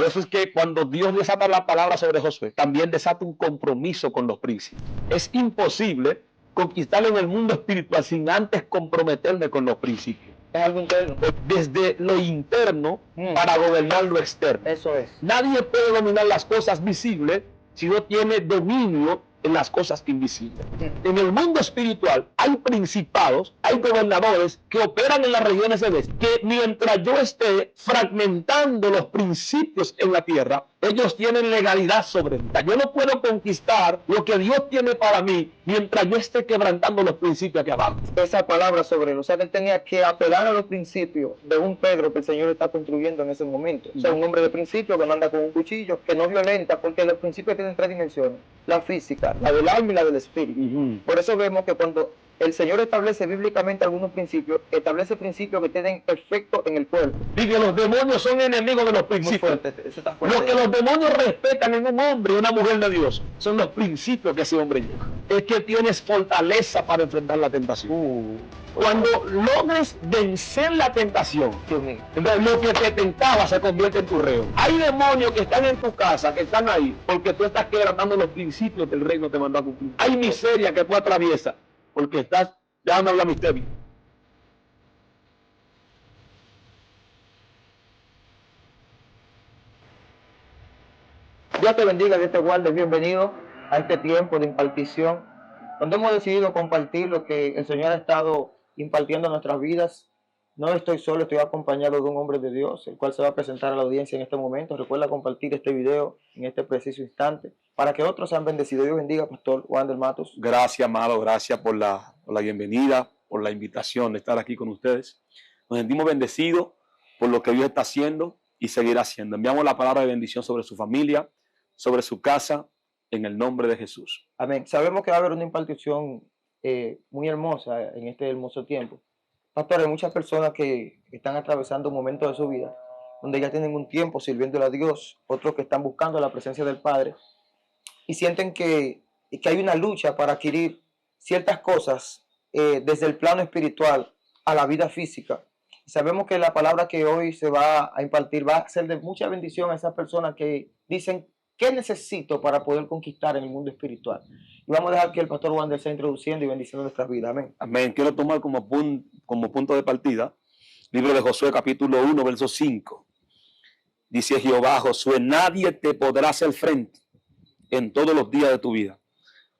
Por eso es que cuando Dios desata la palabra sobre Josué, también desata un compromiso con los príncipes. Es imposible conquistarlo en el mundo espiritual sin antes comprometerme con los principios. Es algo interno. Desde lo interno para gobernar lo externo. Eso es. Nadie puede dominar las cosas visibles si no tiene dominio en las cosas invisibles. En el mundo espiritual hay principados, hay gobernadores que operan en las regiones celestes, que mientras yo esté fragmentando los principios en la tierra, ellos tienen legalidad sobre mí. Yo no puedo conquistar lo que Dios tiene para mí mientras yo esté quebrantando los principios aquí abajo. Esa palabra sobre él, o sea, él tenía que apelar a los principios de un Pedro que el Señor está construyendo en ese momento. O sea, un hombre de principio que no anda con un cuchillo, que no violenta, porque los principios tienen tres dimensiones: la física, la del alma y la del espíritu. Por eso vemos que cuando el Señor establece bíblicamente algunos principios, establece principios que tienen efecto en el cuerpo. Y que los demonios son enemigos de los principios. Lo que los demonios respetan en un hombre y una mujer de Dios son los principios que ese hombre lleva. Es que tienes fortaleza para enfrentar la tentación. Cuando logres vencer la tentación, entonces lo que te tentaba se convierte en tu reo. Hay demonios que están en tu casa, que están ahí, porque tú estás quebrantando los principios que el reino te mandó a cumplir. Hay miseria que tú atraviesas porque estás dejando hablar misterio. Dios te bendiga, Dios te guarde. Bienvenido a este tiempo de impartición, donde hemos decidido compartir lo que el Señor ha estado impartiendo en nuestras vidas. No estoy solo, estoy acompañado de un hombre de Dios, el cual se va a presentar a la audiencia en este momento. Recuerda compartir este video en este preciso instante para que otros sean bendecidos. Dios bendiga, Pastor Wander Matos. Gracias, amado, gracias por la bienvenida, por la invitación de estar aquí con ustedes. Nos sentimos bendecidos por lo que Dios está haciendo y seguirá haciendo. Enviamos la palabra de bendición sobre su familia, sobre su casa, en el nombre de Jesús. Amén. Sabemos que va a haber una impartición muy hermosa en este hermoso tiempo. Pastor, hay muchas personas que están atravesando un momento de su vida donde ya tienen un tiempo sirviéndole a Dios, otros que están buscando la presencia del Padre y sienten que hay una lucha para adquirir ciertas cosas desde el plano espiritual a la vida física. Sabemos que la palabra que hoy se va a impartir va a ser de mucha bendición a esas personas que dicen: ¿qué necesito para poder conquistar en el mundo espiritual? Y vamos a dejar que el pastor Wander sea introduciendo y bendiciendo nuestras vidas. Amén. Amén. Quiero tomar como punto de partida libro de Josué capítulo 1, verso 5. Dice Jehová a Josué: nadie te podrá hacer frente en todos los días de tu vida.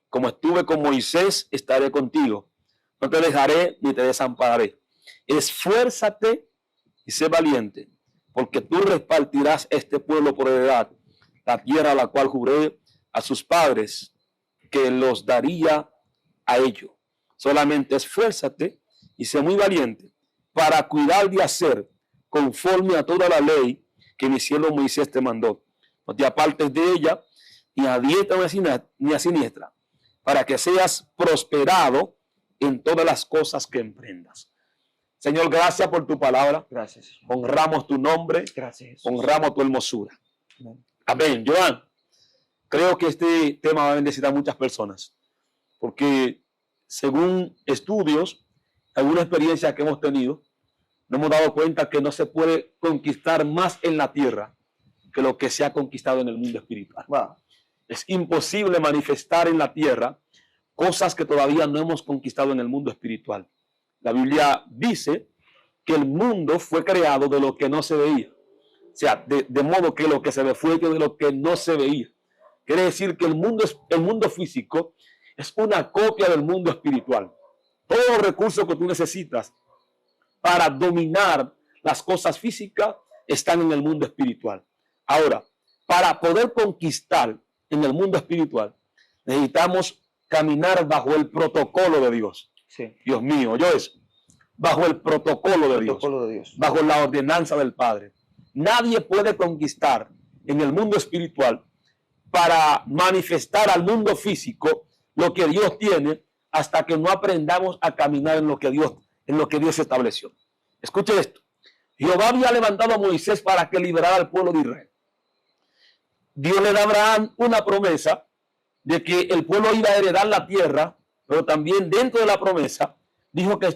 Como estuve con Moisés, estaré contigo. No te dejaré ni te desampararé. Esfuérzate y sé valiente, porque tú repartirás este pueblo por heredad, la tierra a la cual juré a sus padres que los daría a ellos. Solamente esfuérzate y sé muy valiente para cuidar de hacer conforme a toda la ley que mi siervo Moisés te mandó. No te apartes de ella, ni a diestra ni a siniestra, para que seas prosperado en todas las cosas que emprendas. Señor, gracias por tu palabra. Gracias. Honramos tu nombre. Gracias. Honramos tu hermosura. Amén. Joan, creo que este tema va a bendecir a muchas personas, porque según estudios, alguna experiencia que hemos tenido, nos hemos dado cuenta que no se puede conquistar más en la tierra que lo que se ha conquistado en el mundo espiritual. Wow. Es imposible manifestar en la tierra cosas que todavía no hemos conquistado en el mundo espiritual. La Biblia dice que el mundo fue creado de lo que no se veía. O sea, de modo que lo que se ve fue de lo que no se veía. Quiere decir que el mundo físico es una copia del mundo espiritual. Todos los recursos que tú necesitas para dominar las cosas físicas están en el mundo espiritual. Ahora, para poder conquistar en el mundo espiritual, necesitamos caminar bajo el protocolo de Dios. Sí. Dios mío, yo eso. Bajo el protocolo de Dios. Bajo la ordenanza del Padre. Nadie puede conquistar en el mundo espiritual para manifestar al mundo físico lo que Dios tiene hasta que no aprendamos a caminar en lo que Dios estableció. Escuche esto. Jehová había levantado a Moisés para que liberara al pueblo de Israel. Dios le da a Abraham una promesa de que el pueblo iba a heredar la tierra, pero también dentro de la promesa dijo que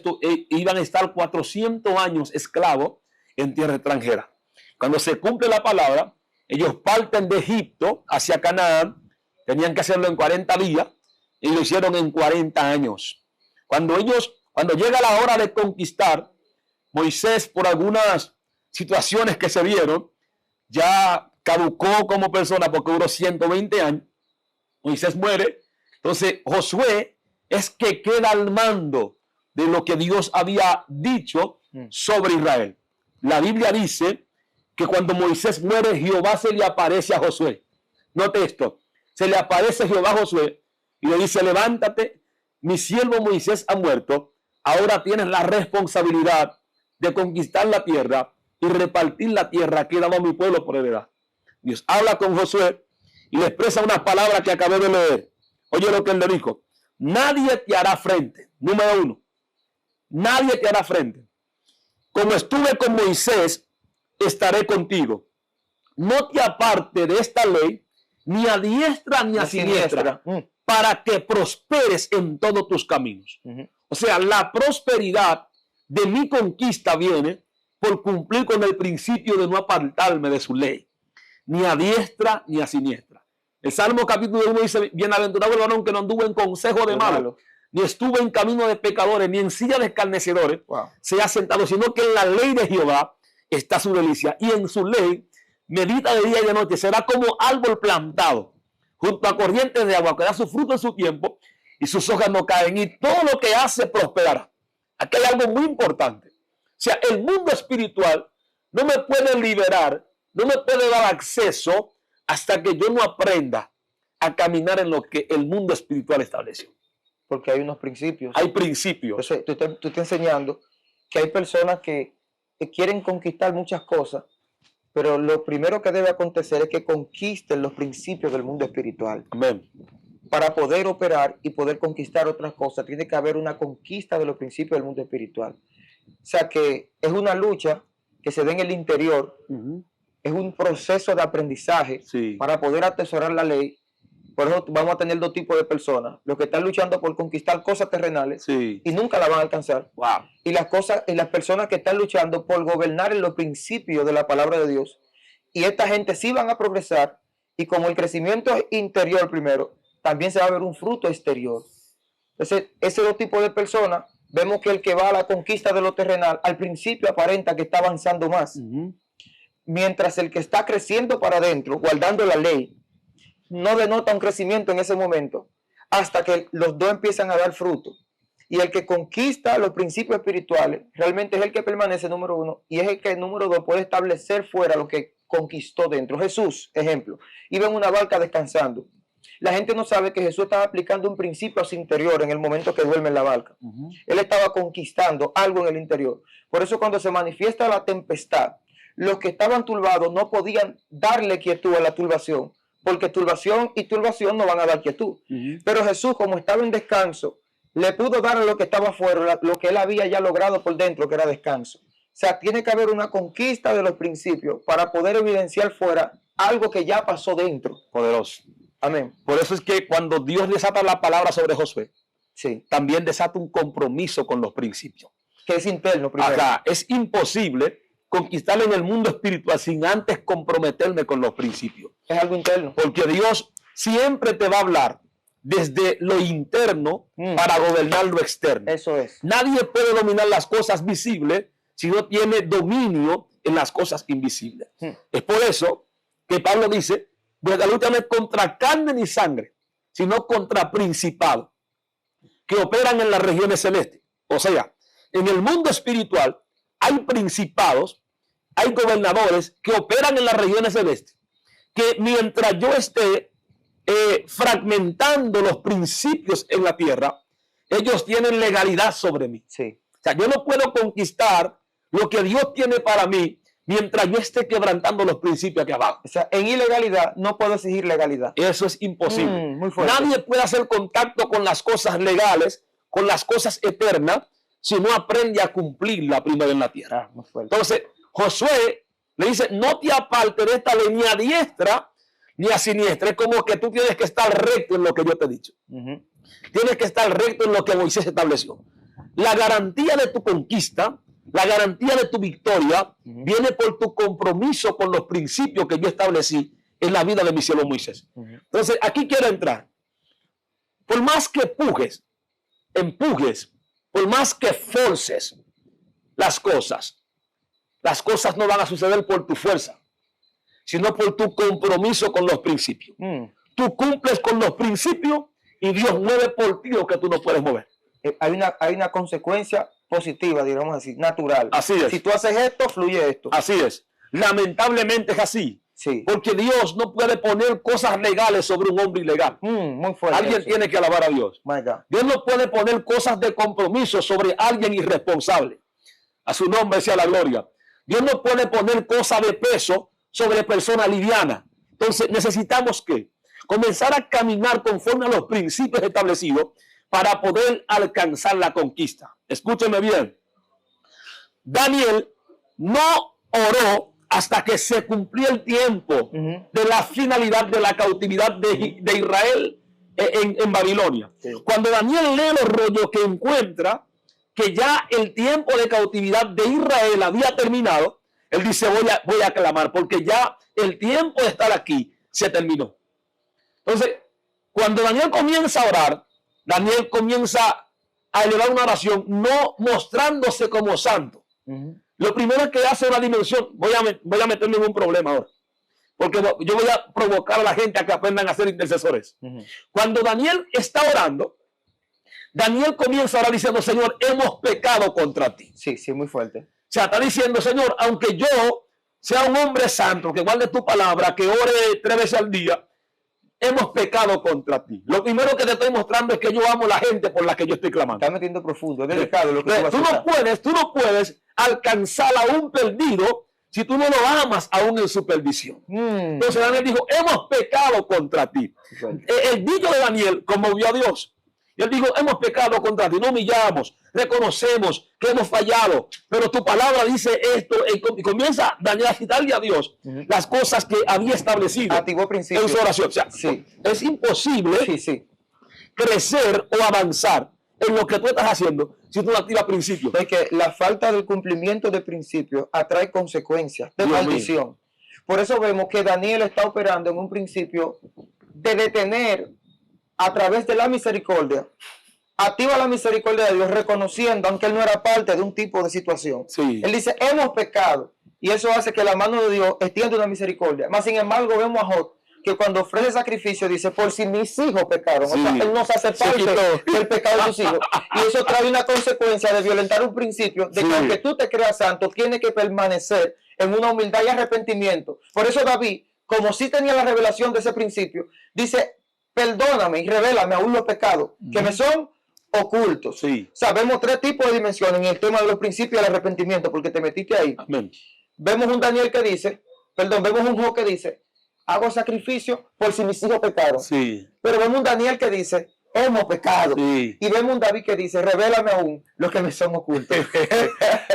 iban a estar 400 años esclavos en tierra extranjera. Cuando se cumple la palabra, Ellos parten de Egipto hacia Canaán, tenían que hacerlo en 40 días y lo hicieron en 40 años. Cuando llega la hora de conquistar, Moisés, por algunas situaciones que se vieron, ya caducó como persona porque duró 120 años. Moisés muere. Entonces Josué es que queda al mando de lo que Dios había dicho sobre Israel. La Biblia dice que cuando Moisés muere, Jehová se le aparece a Josué. Note esto, se le aparece Jehová a Josué y le dice: levántate, mi siervo Moisés ha muerto, ahora tienes la responsabilidad de conquistar la tierra y repartir la tierra que he dado a mi pueblo por heredad. Dios habla con Josué y le expresa unas palabras que acabé de leer. Oye lo que él le dijo: nadie te hará frente. Número 1, nadie te hará frente. Como estuve con Moisés, estaré contigo. No te aparte de esta ley, ni a diestra ni a siniestra, para que prosperes en todos tus caminos. O sea, la prosperidad de mi conquista viene por cumplir con el principio de no apartarme de su ley, ni a diestra ni a siniestra. El Salmo capítulo 1 dice: bienaventurado el varón que no anduvo en consejo de malos, ni estuvo en camino de pecadores, ni en silla de escarnecedores se ha sentado, sino que en la ley de Jehová está su delicia, y en su ley medita de día y de noche. Será como árbol plantado junto a corrientes de agua, que da su fruto en su tiempo, y sus hojas no caen, y todo lo que hace prosperará. Aquí hay algo muy importante. O sea, el mundo espiritual no me puede liberar, no me puede dar acceso hasta que yo no aprenda a caminar en lo que el mundo espiritual estableció. Porque hay unos principios. Hay principios. Entonces, tú estás enseñando que hay personas que quieren conquistar muchas cosas, pero lo primero que debe acontecer es que conquisten los principios del mundo espiritual. Amén. Para poder operar y poder conquistar otras cosas, tiene que haber una conquista de los principios del mundo espiritual. O sea que es una lucha que se da en el interior, es un proceso de aprendizaje para poder atesorar la ley. Por eso vamos a tener dos tipos de personas: los que están luchando por conquistar cosas terrenales y nunca la van a alcanzar, y las personas que están luchando por gobernar en los principios de la palabra de Dios. Y esta gente sí van a progresar, y como el crecimiento es interior primero, también se va a ver un fruto exterior. Entonces, esos dos tipos de personas, vemos que el que va a la conquista de lo terrenal, al principio aparenta que está avanzando más, mientras el que está creciendo para adentro, guardando la ley, no denota un crecimiento en ese momento, hasta que los dos empiezan a dar fruto. Y el que conquista los principios espirituales realmente es el que permanece, número 1, y es el que, número 2, puede establecer fuera lo que conquistó dentro. Jesús, ejemplo, iba en una barca descansando. La gente no sabe que Jesús estaba aplicando un principio a su interior en el momento que duerme en la barca. Él estaba conquistando algo en el interior. Por eso, cuando se manifiesta la tempestad, los que estaban turbados no podían darle quietud a la turbación, porque turbación y turbación no van a dar quietud. Pero Jesús, como estaba en descanso, le pudo dar a lo que estaba afuera lo que él había ya logrado por dentro, que era descanso. O sea, tiene que haber una conquista de los principios para poder evidenciar fuera algo que ya pasó dentro. Poderoso. Amén. Por eso es que cuando Dios desata la palabra sobre Josué, también desata un compromiso con los principios. Que es interno primero. Acá es imposible conquistar en el mundo espiritual sin antes comprometerme con los principios. Es algo interno. Porque Dios siempre te va a hablar desde lo interno para gobernar lo externo. Eso es. Nadie puede dominar las cosas visibles si no tiene dominio en las cosas invisibles. Es por eso que Pablo dice: porque la lucha no es contra carne ni sangre, sino contra principados que operan en las regiones celestes. O sea, en el mundo espiritual hay principados, hay gobernadores que operan en las regiones celestes, que mientras yo esté fragmentando los principios en la tierra, ellos tienen legalidad sobre mí. O sea, yo no puedo conquistar lo que Dios tiene para mí mientras yo esté quebrantando los principios aquí abajo. O sea, en ilegalidad no puedo exigir legalidad. Eso es imposible. Muy fuerte. Nadie puede hacer contacto con las cosas legales, con las cosas eternas, si no aprende a cumplirla primero en la tierra. Muy fuerte. Entonces, Josué le dice: no te apartes de esta ley ni a diestra ni a siniestra. Es como que tú tienes que estar recto en lo que yo te he dicho. Tienes que estar recto en lo que Moisés estableció. La garantía de tu conquista La garantía de tu victoria viene por tu compromiso con los principios que yo establecí en la vida de mi siervo Moisés. Entonces, aquí quiero entrar. Por más que empujes, por más que forces las cosas no van a suceder por tu fuerza, sino por tu compromiso con los principios. Tú cumples con los principios y Dios mueve por ti lo que tú no puedes mover. Hay una consecuencia positiva, digamos así, natural. Así es. Si tú haces esto, fluye esto. Así es. Lamentablemente es así. Sí. Porque Dios no puede poner cosas legales sobre un hombre ilegal. Muy fuerte. Alguien tiene que alabar a Dios. My God. Dios no puede poner cosas de compromiso sobre alguien irresponsable. A su nombre sea la gloria. Dios no puede poner cosas de peso sobre personas livianas. Entonces necesitamos que comenzar a caminar conforme a los principios establecidos para poder alcanzar la conquista. Escúcheme bien. Daniel no oró hasta que se cumplió el tiempo de la finalidad de la cautividad de Israel en Babilonia. Sí. Cuando Daniel lee los rollos que encuentra que ya el tiempo de cautividad de Israel había terminado, él dice, voy a clamar, porque ya el tiempo de estar aquí se terminó. Entonces, cuando Daniel comienza a orar, Daniel comienza a elevar una oración, no mostrándose como santo. Lo primero que hace una dimensión, voy a meterme en un problema ahora, porque yo voy a provocar a la gente a que aprendan a ser intercesores. Cuando Daniel está orando, Daniel comienza a orar diciendo, Señor, hemos pecado contra ti. Sí, muy fuerte. O sea, está diciendo, Señor, aunque yo sea un hombre santo, que guarde tu palabra, que ore 3 veces al día, hemos pecado contra ti. Lo primero que te estoy mostrando es que yo amo a la gente por la que yo estoy clamando. Está metiendo profundo, es delicado lo que tú no puedes alcanzar a un perdido si tú no lo amas aún en su perdición. Entonces Daniel dijo, hemos pecado contra ti. El dicho de Daniel conmovió a Dios. Y él dijo, hemos pecado contra ti, no humillamos, reconocemos que hemos fallado, pero tu palabra dice esto, y comienza Daniel a citarle a Dios las cosas que había establecido en su oración. O sea, es imposible crecer o avanzar en lo que tú estás haciendo si tú no activas principios. Porque la falta del cumplimiento de principios atrae consecuencias de maldición. Por eso vemos que Daniel está operando en un principio de detener a través de la misericordia, activa la misericordia de Dios, reconociendo, aunque él no era parte de un tipo de situación. Él dice, hemos pecado, y eso hace que la mano de Dios extienda una misericordia. Más sin embargo, vemos a Job, que cuando ofrece sacrificio, dice, por si mis hijos pecaron. O sea, él no se hace parte del pecado de sus hijos. Y eso trae una consecuencia de violentar un principio, de que aunque tú te creas santo, tiene que permanecer en una humildad y arrepentimiento. Por eso David, como sí tenía la revelación de ese principio, dice, perdóname y revélame aún los pecados que me son ocultos. Sabemos 3 tipos de dimensiones en el tema de los principios del arrepentimiento, porque te metiste ahí. Amén. Vemos un Daniel que dice, vemos un Job que dice, hago sacrificio por si mis hijos pecaron. Pero vemos un Daniel que dice, hemos pecado. Y vemos un David que dice, revélame aún los que me son ocultos.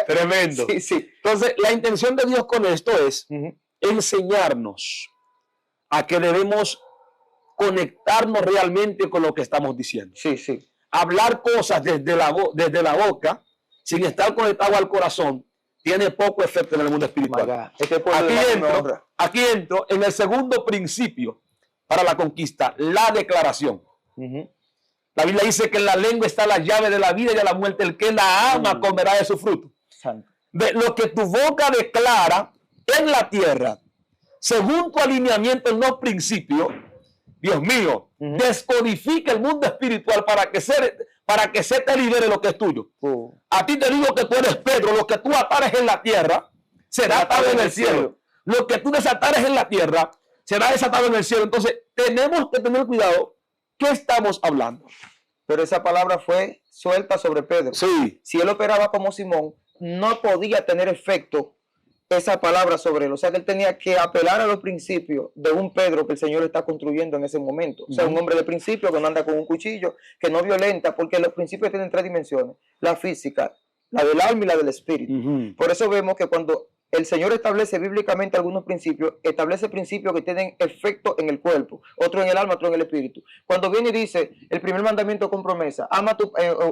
Tremendo. Entonces, la intención de Dios con esto es enseñarnos a que debemos conectarnos realmente con lo que estamos diciendo. Hablar cosas desde la boca sin estar conectado al corazón tiene poco efecto en el mundo espiritual. Aquí entro en el segundo principio para la conquista, la declaración. La Biblia dice que en la lengua está la llave de la vida y de la muerte. El que la ama comerá de su fruto. De lo que tu boca declara en la tierra, según tu alineamiento en los principios, Dios mío, descodifica el mundo espiritual para que se te libere lo que es tuyo. A ti te digo que tú eres Pedro, lo que tú atares en la tierra será atado en el cielo. Lo que tú desatares en la tierra será desatado en el cielo. Entonces, tenemos que tener cuidado. ¿Qué estamos hablando? Pero esa palabra fue suelta sobre Pedro. Si él operaba como Simón, no podía tener efecto esa palabra sobre él. O sea que él tenía que apelar a los principios de un Pedro que el Señor está construyendo en ese momento. O sea, un hombre de principio que no anda con un cuchillo, que no violenta, porque los principios tienen 3 dimensiones. La física, la del alma y la del espíritu. Por eso vemos que cuando el Señor establece bíblicamente algunos principios, establece principios que tienen efecto en el cuerpo, otro en el alma, otro en el espíritu. Cuando viene y dice el primer mandamiento con promesa, ama tu,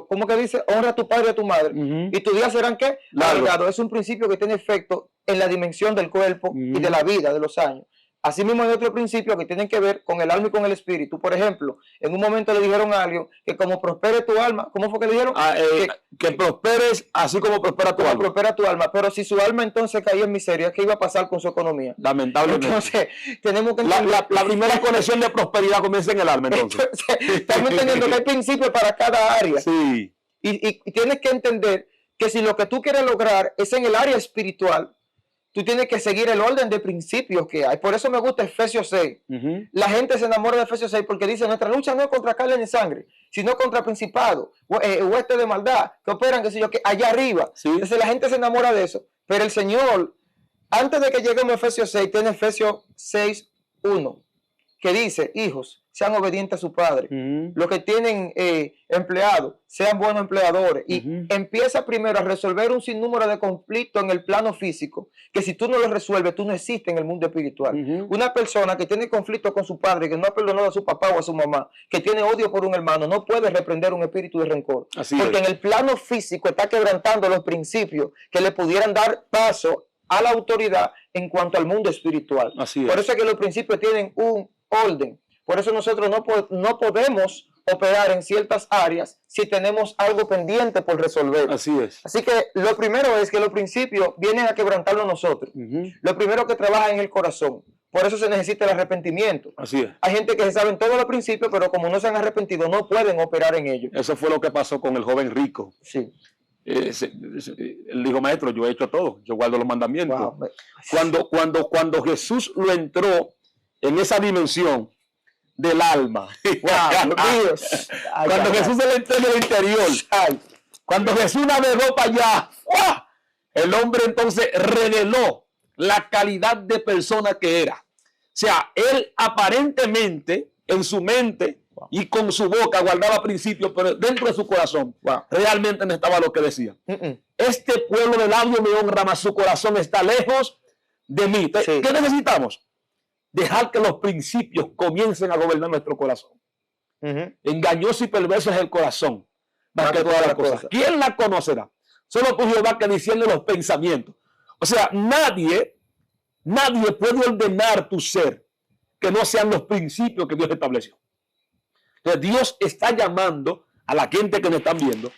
¿cómo que dice? Honra a tu padre y a tu madre, y tus días serán ¿qué? Largos. Es un principio que tiene efecto en la dimensión del cuerpo y de la vida, de los años. Asimismo, hay otros principios que tienen que ver con el alma y con el espíritu. Por ejemplo, en un momento le dijeron a alguien que como prospere tu alma, ¿cómo fue que le dijeron? Que prosperes así como prospera tu alma. Prospera tu alma. Pero si su alma entonces caía en miseria, ¿qué iba a pasar con su economía? Lamentablemente. Entonces, tenemos que la primera conexión de prosperidad comienza en el alma, entonces. Estamos entendiendo que hay principios para cada área. Sí. Y tienes que entender que si lo que tú quieres lograr es en el área espiritual, tú tienes que seguir el orden de principios que hay. Por eso me gusta Efesios 6. La gente se enamora de Efesios 6 porque dice, nuestra lucha no es contra carne ni sangre, sino contra principados, huestes de maldad, que operan, qué sé yo, que allá arriba. Sí. Entonces la gente se enamora de eso. Pero el Señor, antes de que lleguemos a Efesios 6, tiene Efesios 6:1, que dice, hijos, sean obedientes a su padre. Los que tienen empleados, sean buenos empleadores. Y empieza primero a resolver un sinnúmero de conflictos en el plano físico, que si tú no los resuelves, tú no existes en el mundo espiritual. Una persona que tiene conflicto con su padre, que no ha perdonado a su papá o a su mamá, que tiene odio por un hermano, no puede reprender un espíritu de rencor. Porque en el plano físico está quebrantando los principios que le pudieran dar paso a la autoridad en cuanto al mundo espiritual. Por eso es que los principios tienen un orden. Por eso nosotros no podemos operar en ciertas áreas si tenemos algo pendiente por resolver. Así es. Así que lo primero es que los principios vienen a quebrantarlo nosotros. Lo primero que trabaja en el corazón. Por eso se necesita el arrepentimiento. Así es. Hay gente que se saben todos los principios, pero como no se han arrepentido, no pueden operar en ellos. Eso fue lo que pasó con el joven rico. Sí. Él dijo, maestro, yo he hecho todo, yo guardo los mandamientos. Wow. Cuando Jesús lo entró en esa dimensión del alma. Wow, Dios. Cuando Jesús se le entró en el interior. Cuando Jesús navegó para allá, el hombre entonces reveló la calidad de persona que era. O sea, él aparentemente en su mente y con su boca guardaba principios, pero dentro de su corazón realmente no estaba lo que decía. Este pueblo de labios me honra, mas su corazón está lejos de mí. Sí. ¿Qué necesitamos? Dejar que los principios comiencen a gobernar nuestro corazón. Engañoso y perverso es el corazón, más que todas las cosas. ¿Quién la conocerá? Solo tú, Jehová, que discierne los pensamientos. O sea, nadie puede ordenar tu ser que no sean los principios que Dios estableció. Entonces, Dios está llamando a la gente que nos están viendo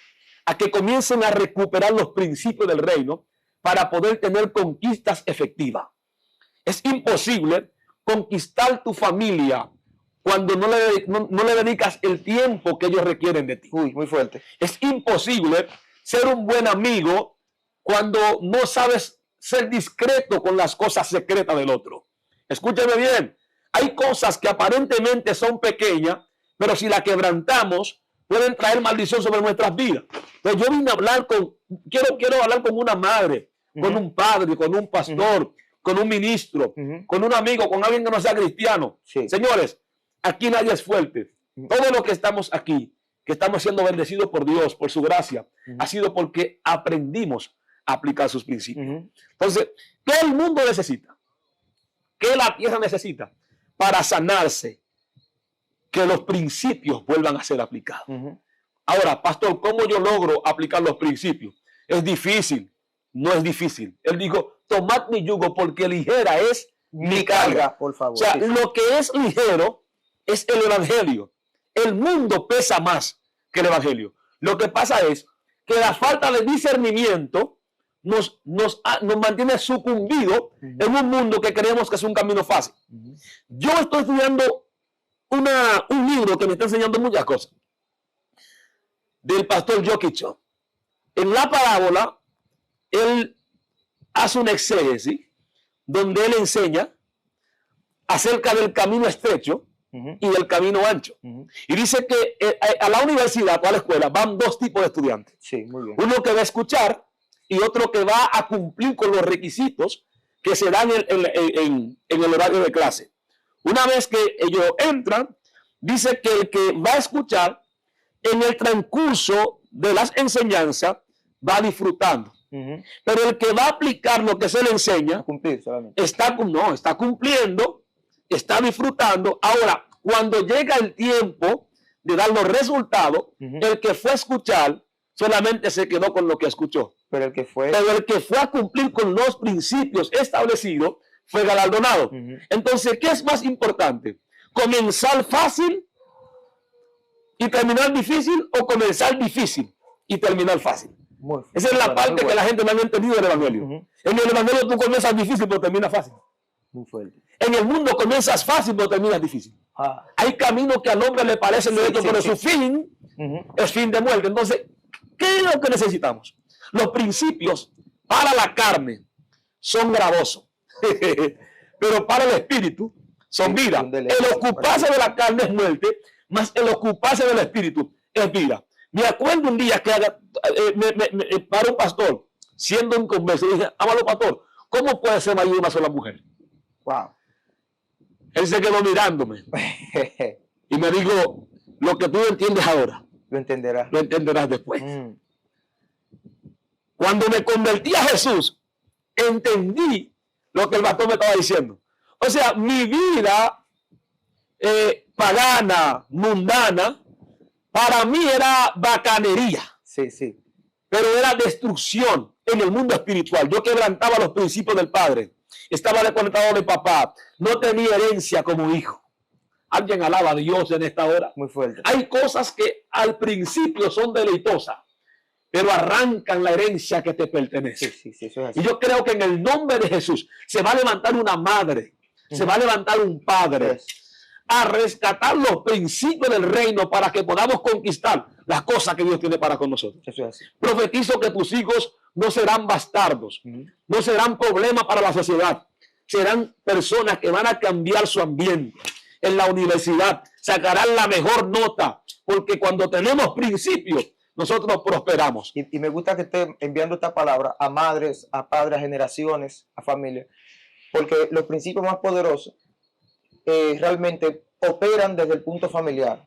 a que comiencen a recuperar los principios del reino para poder tener conquistas efectivas. Es imposible conquistar tu familia cuando no le dedicas el tiempo que ellos requieren de ti. Uy, muy fuerte. Es imposible ser un buen amigo cuando no sabes ser discreto con las cosas secretas del otro. Escúchame bien, hay cosas que aparentemente son pequeñas, pero si las quebrantamos, pueden traer maldición sobre nuestras vidas. Entonces yo vine a hablar quiero hablar con una madre, con un padre, con un pastor, con un ministro, con un amigo, con alguien que no sea cristiano. Sí. Señores, aquí nadie es fuerte. Todo lo que estamos aquí, que estamos siendo bendecidos por Dios, por su gracia, ha sido porque aprendimos a aplicar sus principios. Entonces, ¿qué el mundo necesita? ¿Qué la tierra necesita para sanarse? Que los principios vuelvan a ser aplicados. Ahora, pastor, ¿cómo yo logro aplicar los principios? Es difícil. No es difícil. Él dijo, tomad mi yugo porque ligera es mi carga. Por favor. O sea, lo que es ligero es el evangelio. El mundo pesa más que el evangelio. Lo que pasa es que la falta de discernimiento nos mantiene sucumbidos en un mundo que creemos que es un camino fácil. Yo estoy estudiando un libro que me está enseñando muchas cosas del pastor Jokicho. En la parábola, él hace una exégesis donde él enseña acerca del camino estrecho y del camino ancho. Y dice que a la universidad o a la escuela van dos tipos de estudiantes. Sí, muy bien. Uno que va a escuchar y otro que va a cumplir con los requisitos que se dan en el horario de clase. Una vez que ellos entran, dice que el que va a escuchar en el transcurso de las enseñanzas va disfrutando. Pero el que va a aplicar lo que se le enseña, Cumplir solamente. está cumpliendo, está disfrutando. Ahora, cuando llega el tiempo de dar los resultados, el que fue a escuchar solamente se quedó con lo que escuchó. Pero el que fue a cumplir con los principios establecidos fue galardonado. Entonces, ¿qué es más importante? ¿Comenzar fácil y terminar difícil, o comenzar difícil y terminar fácil? Esa es la parte que la gente no ha entendido del Evangelio. En el Evangelio tú comienzas difícil pero terminas fácil. Muy fuerte. En el mundo comienzas fácil pero terminas difícil. Hay caminos que al hombre le parecen derechos, pero su fin es fin de muerte. Entonces, ¿qué es lo que necesitamos? Los principios para la carne son gravosos, pero para el espíritu son vida. El ocuparse de la carne es muerte, más el ocuparse del espíritu es vida. Me acuerdo un día que para un pastor, siendo un converso, dije, amado pastor, ¿cómo puede ser marido de una sola mujer? Wow. Él se quedó mirándome y me dijo, lo que tú entiendes ahora, lo entenderás después. Cuando me convertí a Jesús, entendí lo que el pastor me estaba diciendo. O sea, mi vida pagana, mundana, para mí era bacanería. Sí. Pero era destrucción en el mundo espiritual. Yo quebrantaba los principios del Padre. Estaba desconectado de papá. No tenía herencia como hijo. Alguien alaba a Dios en esta hora. Muy fuerte. Hay cosas que al principio son deleitosas, pero arrancan la herencia que te pertenece. Sí, eso es así. Y yo creo que en el nombre de Jesús se va a levantar una madre, se va a levantar un padre, a rescatar los principios del reino para que podamos conquistar las cosas que Dios tiene para con nosotros. Eso es así. Profetizo que tus hijos no serán bastardos, no serán problemas para la sociedad, serán personas que van a cambiar su ambiente. En la universidad sacarán la mejor nota, porque cuando tenemos principios, nosotros prosperamos. Y me gusta que esté enviando esta palabra a madres, a padres, a generaciones, a familias, porque los principios más poderosos realmente operan desde el punto familiar.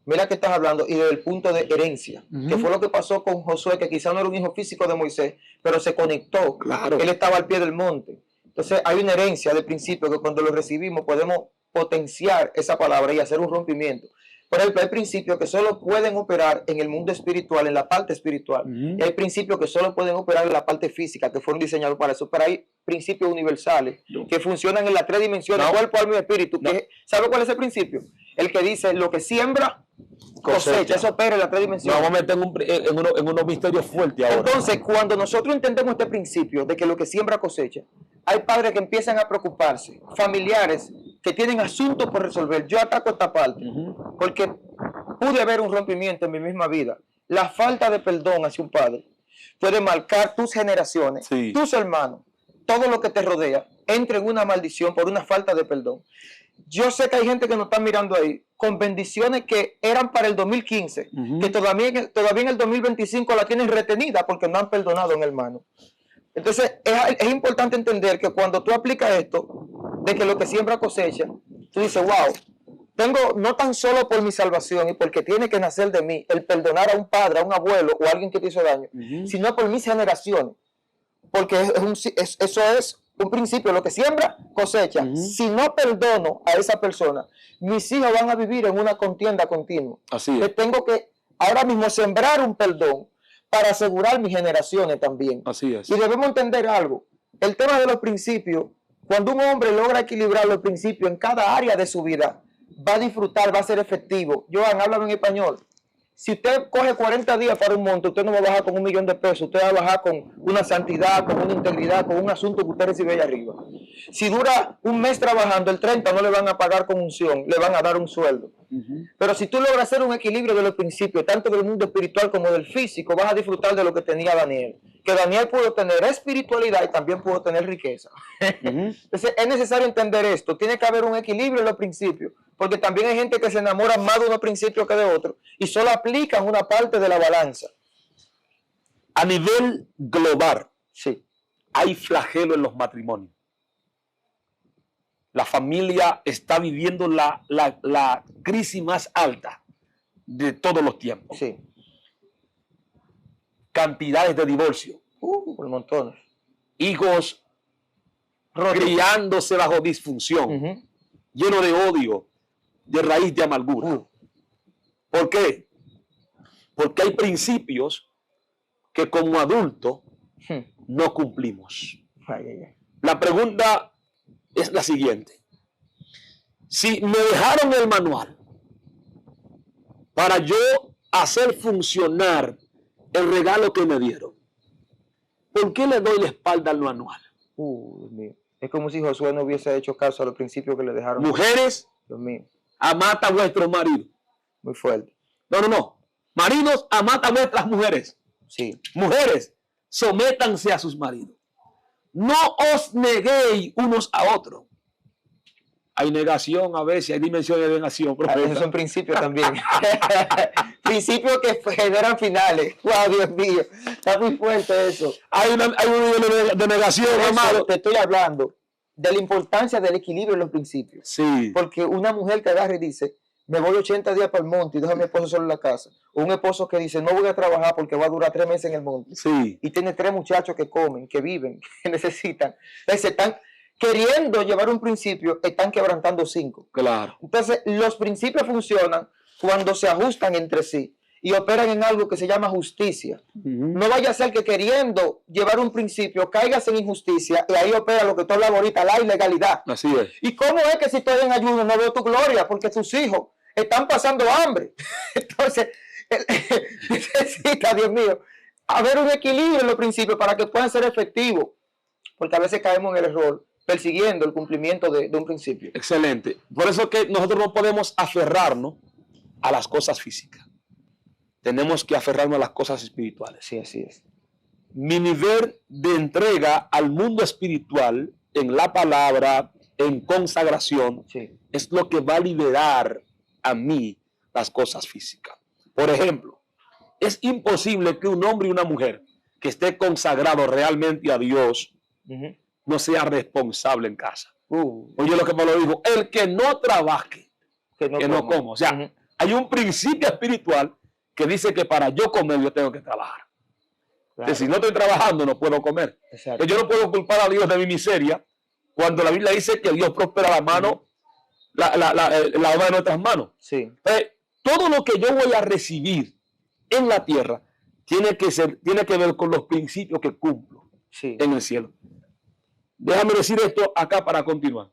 Mira que estás hablando, y desde el punto de herencia, que fue lo que pasó con Josué, que quizá no era un hijo físico de Moisés, pero se conectó. Claro. Él estaba al pie del monte. Entonces hay una herencia de principio que cuando lo recibimos podemos potenciar esa palabra y hacer un rompimiento. Por ejemplo, hay principios que solo pueden operar en el mundo espiritual, en la parte espiritual. Y hay principios que solo pueden operar en la parte física, que fueron diseñados para eso. Pero hay principios universales que funcionan en las tres dimensiones, cuerpo, alma y espíritu. ¿Sabe cuál es el principio? El que dice, lo que siembra, cosecha. Eso opera en las tres dimensiones. Vamos a meter en unos misterios fuertes ahora. Entonces, cuando nosotros entendemos este principio de que lo que siembra, cosecha, hay padres que empiezan a preocuparse, familiares que tienen asuntos por resolver. Yo ataco esta parte porque pude ver un rompimiento en mi misma vida. La falta de perdón hacia un padre puede marcar tus generaciones, tus hermanos, todo lo que te rodea, entra en una maldición por una falta de perdón. Yo sé que hay gente que nos está mirando ahí con bendiciones que eran para el 2015, que todavía en el 2025 la tienen retenida porque no han perdonado a un hermano. Entonces, es importante entender que cuando tú aplicas esto, de que lo que siembra cosecha, tú dices, wow, tengo no tan solo por mi salvación y porque tiene que nacer de mí el perdonar a un padre, a un abuelo o a alguien que te hizo daño, sino por mis generaciones. Porque eso es un principio, lo que siembra, cosecha. Si no perdono a esa persona, mis hijos van a vivir en una contienda continua. Así es. Tengo que ahora mismo sembrar un perdón para asegurar mis generaciones también. Así es. Y debemos entender algo. El tema de los principios, cuando un hombre logra equilibrar los principios en cada área de su vida, va a disfrutar, va a ser efectivo. Joan, háblame en español. Si usted coge 40 días para un monte, usted no va a bajar con $1 millón de pesos, usted va a bajar con una santidad, con una integridad, con un asunto que usted recibe allá arriba. Si dura un mes trabajando, el 30 no le van a pagar con unción, le van a dar un sueldo. Pero si tú logras hacer un equilibrio de los principios, tanto del mundo espiritual como del físico, vas a disfrutar de lo que tenía Daniel. Que Daniel pudo tener espiritualidad y también pudo tener riqueza. Entonces es necesario entender esto, tiene que haber un equilibrio en los principios, porque también hay gente que se enamora más de unos principios que de otros y solo aplican una parte de la balanza. A nivel global, hay flagelo en los matrimonios. La familia está viviendo la crisis más alta de todos los tiempos. Cantidades de divorcio, Por montones. Hijos Rotos. criándose bajo disfunción, Ujú. lleno de odio, de raíz de amargura. ¿Por qué? Porque hay principios que como adultos no cumplimos. Ay, ay, ay. La pregunta es la siguiente. Si me dejaron el manual para yo hacer funcionar el regalo que me dieron, ¿por qué le doy la espalda al manual? Dios mío. Es como si Josué no hubiese hecho caso a los principios que le dejaron. Mujeres, Dios mío, amad a vuestros maridos. muy fuerte. No. Maridos, amad a vuestras mujeres. Sí. Mujeres, sométanse a sus maridos. No os neguéis unos a otros. Hay negación a veces, hay dimensiones de negación. Esos son principios también. Principios que generan finales. Wow, Dios mío. Está muy fuerte eso. Hay un nivel de negación, Por eso amado. te estoy hablando de la importancia del equilibrio en los principios. Sí. Porque una mujer que agarra y dice, me voy 80 días para el monte y dejo a mi esposo solo en la casa. O un esposo que dice, no voy a trabajar porque va a durar 3 meses en el monte. Sí. Y tiene 3 muchachos que comen, que viven, que necesitan. Entonces están queriendo llevar un principio, están quebrantando 5. Claro. Entonces los principios funcionan cuando se ajustan entre sí y operan en algo que se llama justicia. No vaya a ser que queriendo llevar un principio caigas en injusticia y ahí opera lo que tú hablas ahorita, la ilegalidad. Así es. ¿Y cómo es que si estoy en ayuno no veo tu gloria? Porque tus hijos están pasando hambre. Entonces, necesita, Dios mío, haber un equilibrio en los principios para que puedan ser efectivos. Porque a veces caemos en el error persiguiendo el cumplimiento de un principio. Excelente. Por eso que nosotros no podemos aferrarnos a las cosas físicas. Tenemos que aferrarnos a las cosas espirituales. Sí, así es. Mi nivel de entrega al mundo espiritual en la palabra, en consagración, Sí. es lo que va a liberar a mí las cosas físicas. Por ejemplo, es imposible que un hombre y una mujer que esté consagrado realmente a Dios no sea responsable en casa. Oye lo que Pablo dijo, el que no trabaje, que no coma. O sea, hay un principio espiritual que dice que para yo comer yo tengo que trabajar. Claro. Si no estoy trabajando no puedo comer. Exacto. Yo no puedo culpar a Dios de mi miseria cuando la Biblia dice que Dios prospera la mano, la obra de nuestras manos. Sí. Todo lo que yo voy a recibir en la tierra tiene que ver con los principios que cumplo Sí. en el cielo. Déjame decir esto acá para continuar.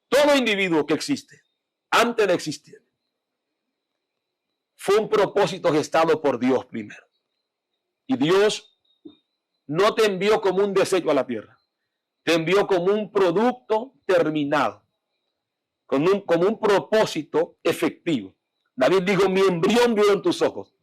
Todo individuo que existe, antes de existir, fue un propósito gestado por Dios primero. Y Dios no te envió como un desecho a la tierra. Te envió como un producto terminado, como un propósito efectivo. David dijo, mi embrión vio en tus ojos,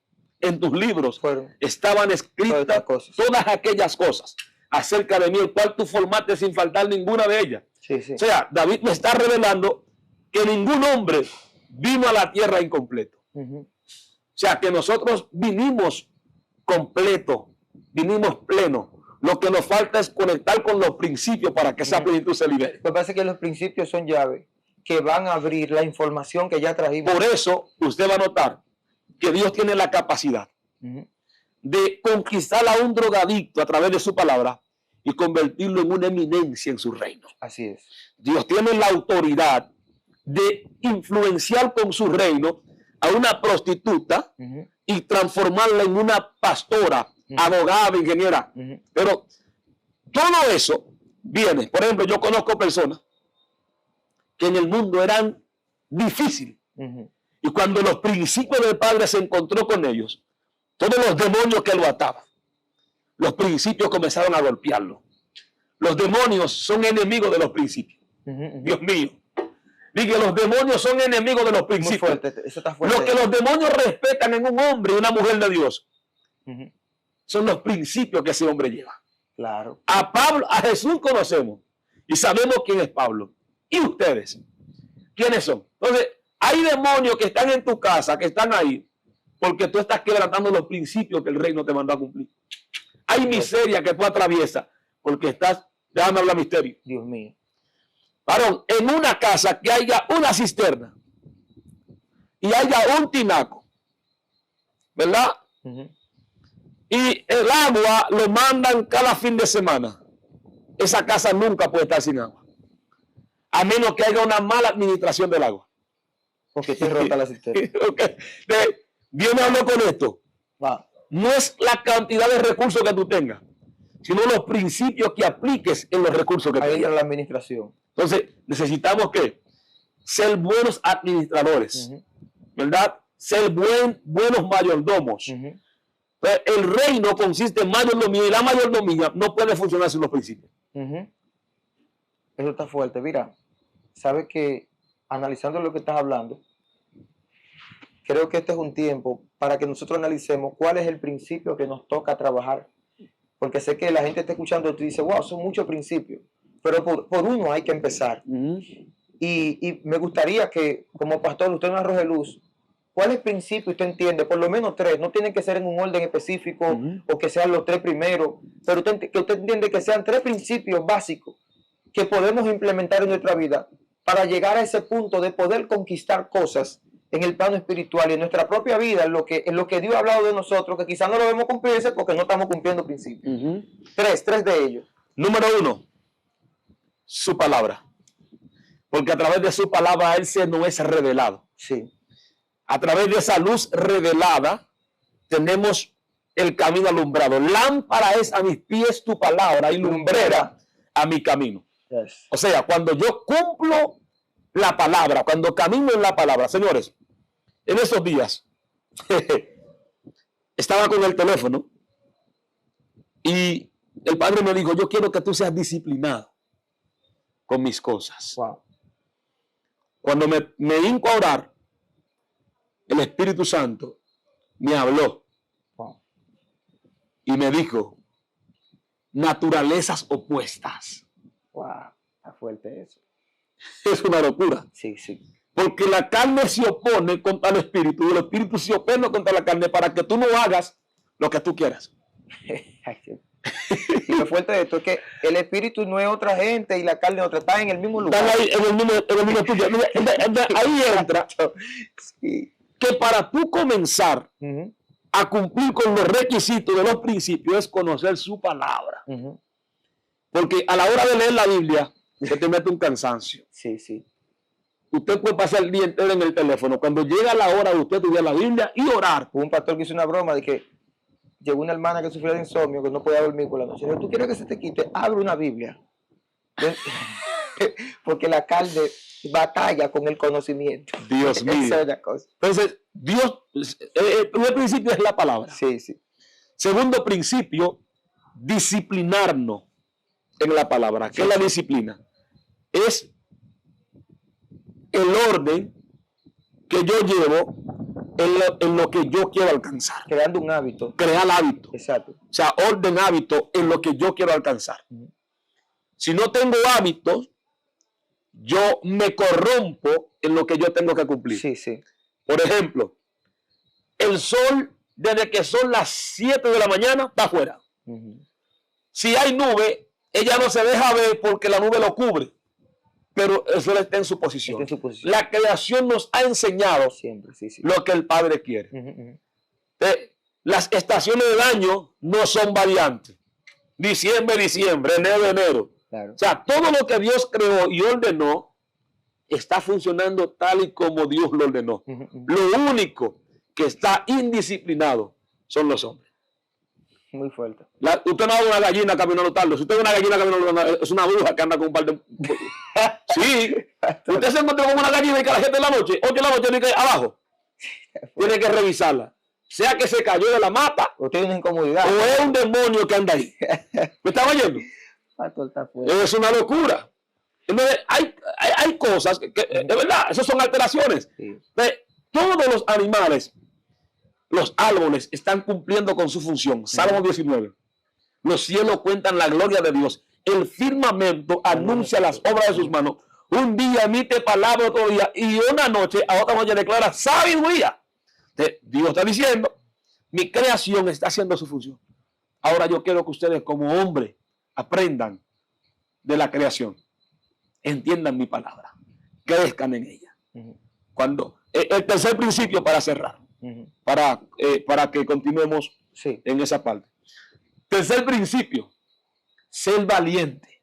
en tus libros estaban escritas todas aquellas cosas acerca de mí, el cual tú formaste sin faltar ninguna de ellas. Sí, sí. O sea, David me está revelando que ningún hombre vino a la tierra incompleto. O sea, que nosotros vinimos completo, vinimos pleno. Lo que nos falta es conectar con los principios para que esa plenitud se libere. Lo que pasa es que los principios son llaves que van a abrir la información que ya trajimos. Por eso, usted va a notar que Dios tiene la capacidad de conquistar a un drogadicto a través de su palabra y convertirlo en una eminencia en su reino. Así es. Dios tiene la autoridad de influenciar con su reino a una prostituta y transformarla en una pastora, abogada, ingeniera. Pero todo eso viene. Por ejemplo, yo conozco personas que en el mundo eran difíciles. Y cuando los principios del Padre se encontró con ellos, todos los demonios que lo ataban, los principios comenzaron a golpearlo. Los demonios son enemigos de los principios. Dios mío. Diga, los demonios son enemigos de los principios. Muy fuerte, eso está fuerte. Lo que los demonios respetan en un hombre y una mujer de Dios son los principios que ese hombre lleva. Claro. A Jesús conocemos y sabemos quién es Pablo. ¿Y ustedes? ¿Quiénes son? Entonces, hay demonios que están en tu casa, que están ahí, porque tú estás quebrantando los principios que el reino te mandó a cumplir. Hay miseria que tú atraviesas porque estás, déjame hablar misterio. Dios mío. Varón, en una casa que haya una cisterna y haya un tinaco, ¿verdad? y el agua lo mandan cada fin de semana, esa casa nunca puede estar sin agua, a menos que haya una mala administración del agua. Porque te rota la cisterna. Okay. Dios me habló con esto. Wow. No es la cantidad de recursos que tú tengas, sino los principios que apliques en los recursos que Ahí entra tengas. la administración. Entonces, necesitamos que ser buenos administradores, ¿verdad? Ser buenos mayordomos. Entonces, el reino consiste en mayordomía y la mayordomía no puede funcionar sin los principios. Eso está fuerte. Mira, sabes que analizando lo que estás hablando, creo que este es un tiempo para que nosotros analicemos cuál es el principio que nos toca trabajar. Porque sé que la gente está escuchando y tú dices, wow, son muchos principios. Pero por uno hay que empezar. Y me gustaría que, como pastor, usted nos arroje luz. ¿Cuáles principios usted entiende? Por lo menos 3. No tienen que ser en un orden específico o que sean los 3 primeros. Pero que usted entiende que sean 3 principios básicos que podemos implementar en nuestra vida para llegar a ese punto de poder conquistar cosas en el plano espiritual y en nuestra propia vida, en lo que Dios ha hablado de nosotros, que quizás no lo vemos cumplirse porque no estamos cumpliendo principios. 3 de ellos. Número 1, su palabra. Porque a través de su palabra Él se nos es revelado. Sí. A través de esa luz revelada tenemos el camino alumbrado. Lámpara es a mis pies tu palabra y lumbrera a mi camino. Yes. O sea, cuando yo cumplo la palabra, cuando camino en la palabra, señores, en esos días estaba con el teléfono y el padre me dijo, yo quiero que tú seas disciplinado con mis cosas. Wow. Cuando me hinco a orar, el Espíritu Santo me habló y me dijo, naturalezas opuestas. Wow, está fuerte eso. Es una locura. Sí, sí. Porque la carne se opone contra el Espíritu y el Espíritu se opone contra la carne para que tú no hagas lo que tú quieras. Y lo fuerte de esto es que el Espíritu no es otra gente y la carne otra, está en el mismo lugar. Están ahí en el mismo tuyo. Ahí entra sí. Que para tú comenzar a cumplir con los requisitos de los principios es conocer su palabra. Porque a la hora de leer la Biblia se te mete un cansancio. Sí, sí. Usted puede pasar el día entero en el teléfono. Cuando llega la hora de usted estudiar la Biblia y orar. Hubo un pastor que hizo una broma de que llegó una hermana que sufría de insomnio, que no podía dormir por la noche. Le dijo, ¿tú quieres que se te quite? Abre una Biblia. Porque la carne batalla con el conocimiento. Dios mío. Esa es la cosa. Entonces, Dios, el primer principio es la palabra. Sí, sí. Segundo principio, disciplinarnos en la palabra. ¿Qué es la disciplina? Es el orden que yo llevo en lo que yo quiero alcanzar. Creando un hábito. Crear hábito. Exacto. O sea, orden, hábito en lo que yo quiero alcanzar. Si no tengo hábitos, yo me corrompo en lo que yo tengo que cumplir. Sí, sí. Por ejemplo, el sol, desde que son las 7 de la mañana, está afuera. Si hay nube, ella no se deja ver porque la nube lo cubre. Pero el sol está en su posición. Está en su posición. La creación nos ha enseñado Siempre, sí, sí. lo que el Padre quiere. Las estaciones del año no son variantes. Diciembre, enero. Claro. O sea, todo lo que Dios creó y ordenó está funcionando tal y como Dios lo ordenó. Lo único que está indisciplinado son los hombres. Muy fuerte. Usted no ve una gallina caminando tarde. Si usted ve una gallina caminando tarde, es una bruja que anda con un par de... Sí. Usted se encuentra con una gallina y que a las 7 de la noche, 8 de la noche, tiene que abajo. Tiene que revisarla. Sea que se cayó de la mata o tiene una incomodidad. O es un demonio que anda ahí. ¿Me está oyendo? Es una locura. Entonces, hay cosas que de verdad, esas son alteraciones. Sí. Todos los animales, los árboles están cumpliendo con su función. Salmo 19. Los cielos cuentan la gloria de Dios. El firmamento anuncia las obras de sus manos. Un día emite palabra otro día y una noche a otra noche declara sabiduría. Dios está diciendo, mi creación está haciendo su función. Ahora yo quiero que ustedes como hombres aprendan de la creación. Entiendan mi palabra. Crezcan en ella. Cuando el tercer principio para cerrar, para que continuemos Sí. en esa parte. Tercer principio, ser valiente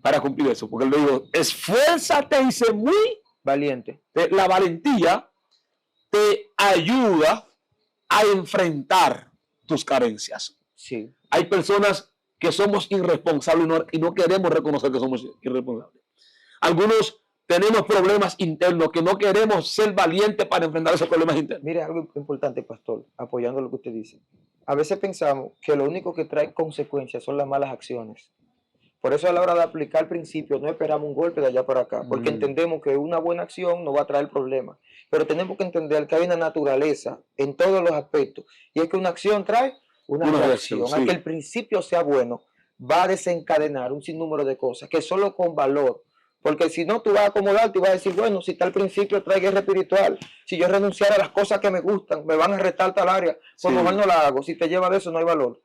para cumplir eso. Porque él le dijo, esfuérzate y sé muy valiente. La valentía te ayuda a enfrentar tus carencias. Sí. Hay personas que somos irresponsables y no queremos reconocer que somos irresponsables. Algunos tenemos problemas internos que no queremos ser valientes para enfrentar esos problemas internos. Mire, algo importante, pastor, apoyando lo que usted dice. A veces pensamos que lo único que trae consecuencias son las malas acciones. Por eso a la hora de aplicar principios no esperamos un golpe de allá para acá, porque entendemos que una buena acción no va a traer problemas. Pero tenemos que entender que hay una naturaleza en todos los aspectos, y es que una acción trae una reacción. Sí. A que el principio sea bueno, va a desencadenar un sinnúmero de cosas, que solo con valor. Porque si no, tú vas a acomodarte y vas a decir, bueno, si tal principio trae guerra espiritual, si yo renunciara a las cosas que me gustan, me van a restar tal área, pues mejor no la hago. Si te lleva de eso, no hay valor.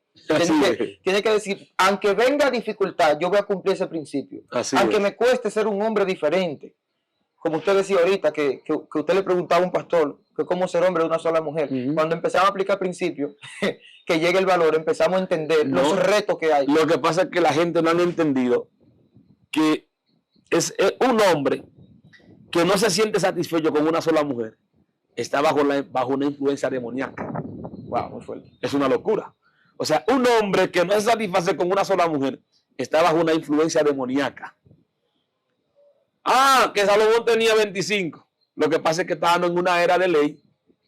Tiene que decir, aunque venga dificultad, yo voy a cumplir ese principio. Aunque me cueste ser un hombre diferente. Como usted decía ahorita, que usted le preguntaba a un pastor que cómo ser hombre de una sola mujer. Cuando empezamos a aplicar principios, que llegue el valor, empezamos a entender los retos que hay. Lo que pasa es que la gente no han entendido que es un hombre que no se siente satisfecho con una sola mujer, está bajo una influencia demoníaca. Wow, muy fuerte. Es una locura. O sea, un hombre que no se satisface con una sola mujer está bajo una influencia demoníaca. Ah, que Salomón tenía 25. Lo que pasa es que estábamos en una era de ley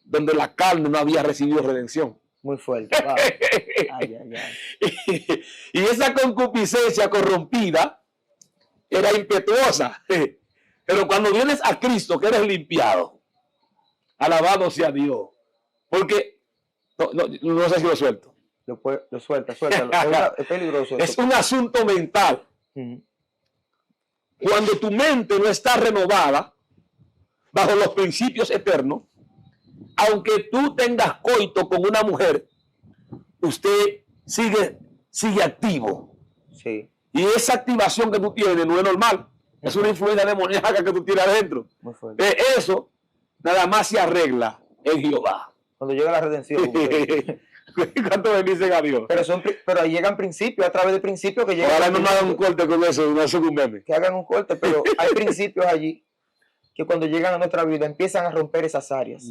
donde la carne no había recibido redención. Muy fuerte. Wow. Ay, ay, ay. Y esa concupiscencia corrompida era impetuosa. Pero cuando vienes a Cristo, que eres limpiado, alabado sea Dios. Porque, no sé si lo suelto. Lo suelta. Es peligroso. Es un asunto mental. Cuando tu mente no está renovada bajo los principios eternos, aunque tú tengas coito con una mujer, usted sigue activo. Sí. Y esa activación que tú tienes no es normal. Es una influencia demoníaca que tú tienes adentro. Eso nada más se arregla en Jehová. Cuando llega la redención. ¿Cuánto bendicen a Dios? Pero ahí llegan principios, a través de principios que llegan. Ahora no me hagan un corte con eso, no es un meme. Que hagan un corte, pero hay principios allí que cuando llegan a nuestra vida empiezan a romper esas áreas.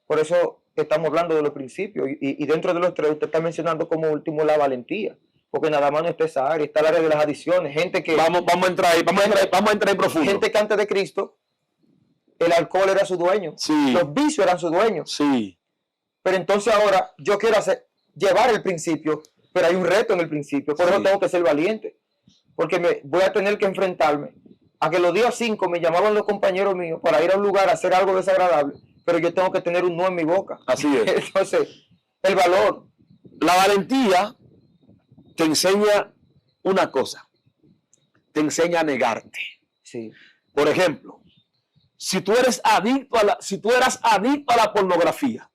Por eso estamos hablando de los principios. Y dentro de los tres, usted está mencionando como último la valentía. Porque nada más no está esa área, está el área de las adicciones. Gente que. Vamos a entrar ahí profundo. Gente que antes de Cristo, el alcohol era su dueño. Sí. Los vicios eran su dueño. Sí. Pero entonces ahora yo quiero llevar el principio, pero hay un reto en el principio. Por eso tengo que ser valiente. Porque voy a tener que enfrentarme a que los días 5 me llamaban los compañeros míos para ir a un lugar a hacer algo desagradable, pero yo tengo que tener un no en mi boca. Así es. Entonces, el valor. La valentía te enseña una cosa. Te enseña a negarte. Sí. Por ejemplo, si tú eras adicto a la pornografía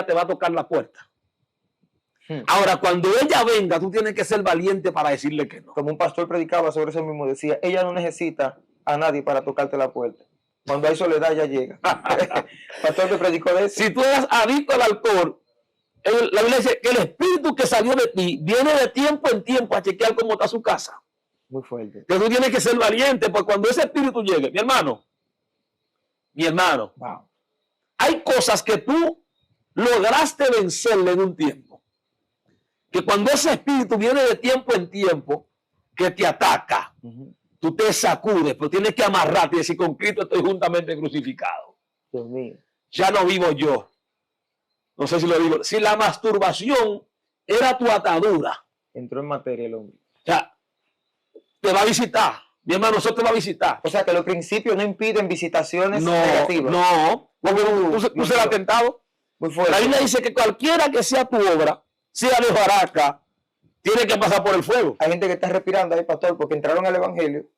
te va a tocar la puerta. Ahora, cuando ella venga, tú tienes que ser valiente para decirle que no. Como un pastor predicaba sobre eso mismo, decía, ella no necesita a nadie para tocarte la puerta. Cuando hay soledad, ya llega. Pastor que predicó de eso. Si tú eras adicto al alcohol, la Biblia dice que el espíritu que salió de ti viene de tiempo en tiempo a chequear cómo está su casa. Muy fuerte. Que tú tienes que ser valiente, porque cuando ese espíritu llegue, mi hermano, wow. Hay cosas que tú lograste vencerle en un tiempo. Que cuando ese espíritu viene de tiempo en tiempo, que te ataca, tú te sacudes, pero tienes que amarrarte y decir, con Cristo estoy juntamente crucificado. Dios mío. Ya no vivo yo. No sé si lo digo. Si la masturbación era tu atadura. Entró en materia el hombre. O sea, te va a visitar. Mi hermano, eso te va a visitar. O sea, que los principios no impiden visitaciones negativas. No, porque tú serás tentado. Muy fuerte. La Biblia dice que cualquiera que sea tu obra, sea de baraca, tiene que pasar por el fuego. Hay gente que está respirando ahí, pastor, porque entraron al evangelio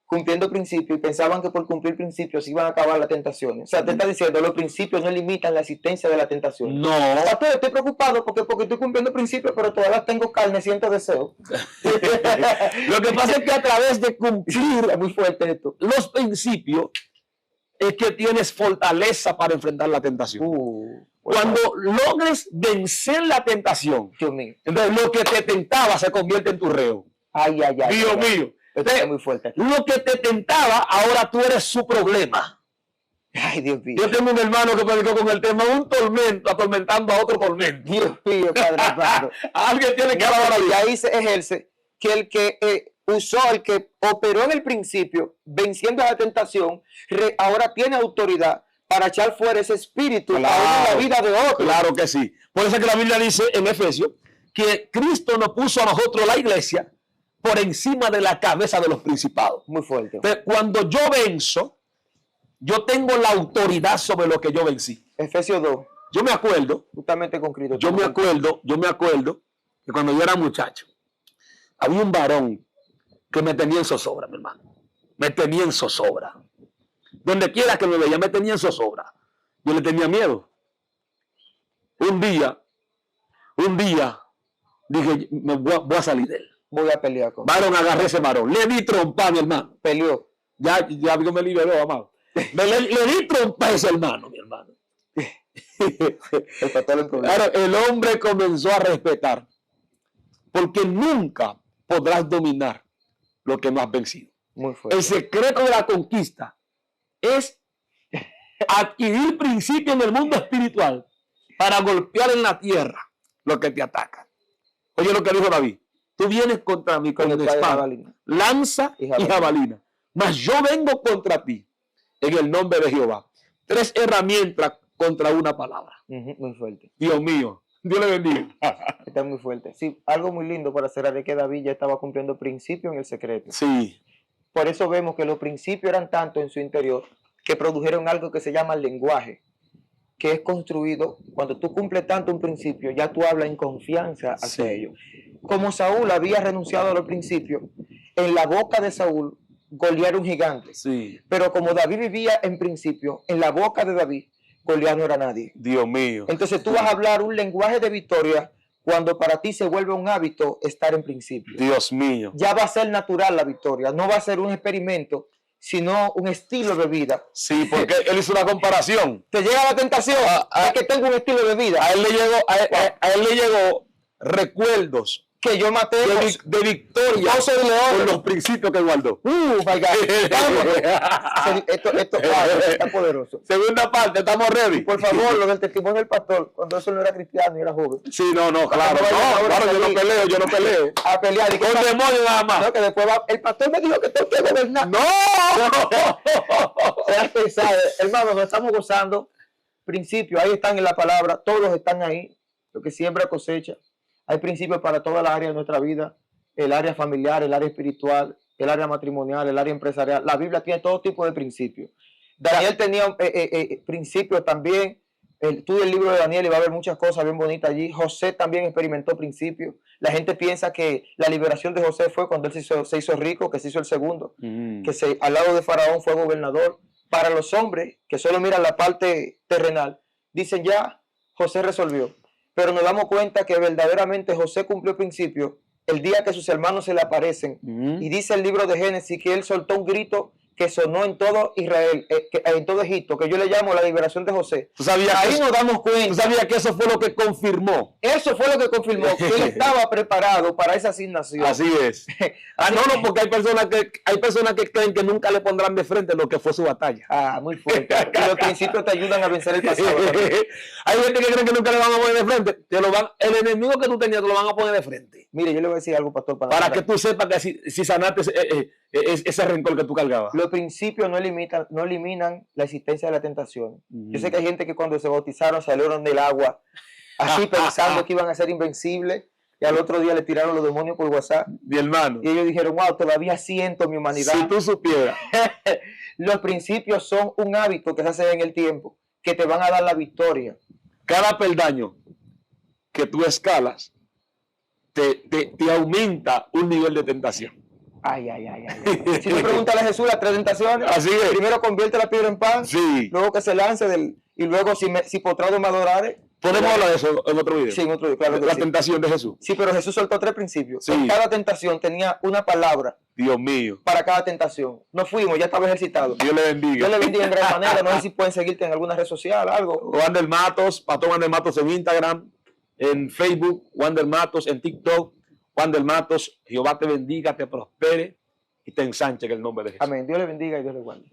cumpliendo principios y pensaban que por cumplir principios iban a acabar las tentaciones. O sea, te está diciendo, los principios no limitan la existencia de la tentación. No. Pastor, estoy preocupado porque estoy cumpliendo principios, pero todavía tengo carne, siento deseo. Lo que pasa es que a través de cumplir es muy fuerte esto. los principios, es que tienes fortaleza para enfrentar la tentación. Cuando logres vencer la tentación, Dios mío. entonces lo que te tentaba se convierte en tu reo. Ay, ay, ay. Dios mío. Esto está muy fuerte. Lo que te tentaba, ahora tú eres su problema. Ay, Dios mío. Yo tengo un hermano que predicó con el tema un tormento, atormentando a otro tormento. Dios mío, Padre Santo. Alguien tiene que alabar a Y Dios. ahí se ejerce que el que usó, el que operó en el principio, venciendo la tentación, ahora tiene autoridad para echar fuera ese espíritu aún en la vida de otro. Claro que sí. Por eso es que la Biblia dice en Efesios que Cristo nos puso a nosotros, la iglesia, por encima de la cabeza de los principados. Muy fuerte. Entonces, cuando yo venzo, yo tengo la autoridad sobre lo que yo vencí. Efesios 2, Yo me acuerdo, justamente con Cristo. yo me acuerdo que cuando yo era muchacho, había un varón que me tenía en zozobra, mi hermano. Me tenía en zozobra. Donde quiera que me veía, me tenía en zozobra. Yo le tenía miedo. Un día, dije, voy a salir de él. Voy a pelear con él. Varón, agarré ese varón. Le di trompa, mi hermano. Peleó. Ya Dios me liberó, amado. Le di trompa a ese hermano, mi hermano. El pastor en problema. Claro, el hombre comenzó a respetar. Porque nunca podrás dominar lo que no has vencido. Muy fuerte. El secreto de la conquista es adquirir principio en el mundo espiritual para golpear en la tierra lo que te ataca. Oye lo que dijo David. Tú vienes contra mí con espada, lanza y jabalina. Mas yo vengo contra ti en el nombre de Jehová. 3 herramientas contra una palabra. Muy fuerte. Dios mío. Dios le bendiga. Está muy fuerte. Sí, algo muy lindo para cerrar es que David ya estaba cumpliendo principios en el secreto. Sí. Por eso vemos que los principios eran tanto en su interior que produjeron algo que se llama el lenguaje, que es construido, cuando tú cumples tanto un principio, ya tú hablas en confianza hacia ellos. Como Saúl había renunciado a los principios, en la boca de Saúl, Goliat era un gigante. Sí. Pero como David vivía en principio, en la boca de David, Goliat no era nadie. Dios mío. Entonces tú vas a hablar un lenguaje de victoria cuando para ti se vuelve un hábito estar en principio. Dios mío. Ya va a ser natural la victoria, no va a ser un experimento, sino un estilo de vida. Sí, porque él hizo una comparación. Te llega la tentación a que tengo un estilo de vida. A él le llegó recuerdos Que yo maté de victoria por los principios que guardó. my God. Esto está poderoso. Segunda parte, estamos ready. Por favor, lo del testimonio del pastor, cuando eso no era cristiano y era joven. Sí, no, claro. Claro, yo no peleo. A pelear. Con demonios nada más. No, que después el pastor me dijo que tengo que gobernar. ¡No! Seas pesado. Hermano, nos estamos gozando. Principios, ahí están en la palabra. Todos están ahí. Lo que siembra cosecha. Hay principios para toda la área de nuestra vida, el área familiar, el área espiritual, el área matrimonial, el área empresarial. La Biblia tiene todo tipo de principios. Daniel tenía principios también. Estudia el libro de Daniel y va a haber muchas cosas bien bonitas allí. José también experimentó principios. La gente piensa que la liberación de José fue cuando él se hizo rico, que se hizo el segundo, que al lado de Faraón fue gobernador. Para los hombres que solo miran la parte terrenal, dicen ya, José resolvió. Pero nos damos cuenta que verdaderamente José cumplió principios el día que sus hermanos se le aparecen. Y dice el libro de Génesis que él soltó un grito que sonó en todo Israel, en todo Egipto, que yo le llamo la liberación de José. Ahí nos damos cuenta. ¿Tú sabías que eso fue lo que confirmó? Eso fue lo que confirmó que él estaba preparado para esa asignación. Así es. No, porque hay personas que creen que nunca le pondrán de frente lo que fue su batalla. Muy fuerte. Y los principios te ayudan a vencer el pasado. Hay gente que cree que nunca le van a poner de frente. El enemigo que tú tenías te lo van a poner de frente. Mire, yo le voy a decir algo, pastor. Para que tú sepas que si sanaste ese rencor que tú cargabas. Los principios no eliminan la existencia de la tentación. Yo sé que hay gente que cuando se bautizaron salieron del agua así pensando que iban a ser invencibles y al otro día le tiraron los demonios por WhatsApp. Mi hermano. Y ellos dijeron, wow, todavía siento mi humanidad. Si tú supieras. Los principios son un hábito que se hace en el tiempo que te van a dar la victoria. Cada peldaño que tú escalas te aumenta un nivel de tentación. Ay. Si tú preguntas a Jesús las 3 tentaciones, así es. Primero convierte la piedra en pan, sí. Luego que se lance y luego si postrado me adorare. Podemos hablar de eso en otro video. Sí, en otro video, claro que la sí. tentación de Jesús. Sí, pero Jesús soltó 3 principios. Sí. Cada tentación tenía una palabra Dios mío. para cada tentación. Nos fuimos, ya estaba ejercitado. Dios le bendiga. Dios le bendiga en gran manera. No sé si pueden seguirte en alguna red social, algo. Wander Matos, Pastor Wander Matos en Instagram, en Facebook, Wander Matos en TikTok, Wander Matos. Jehová te bendiga, te prospere y te ensanche en el nombre de Jesús. Amén. Dios le bendiga y Dios le guarde.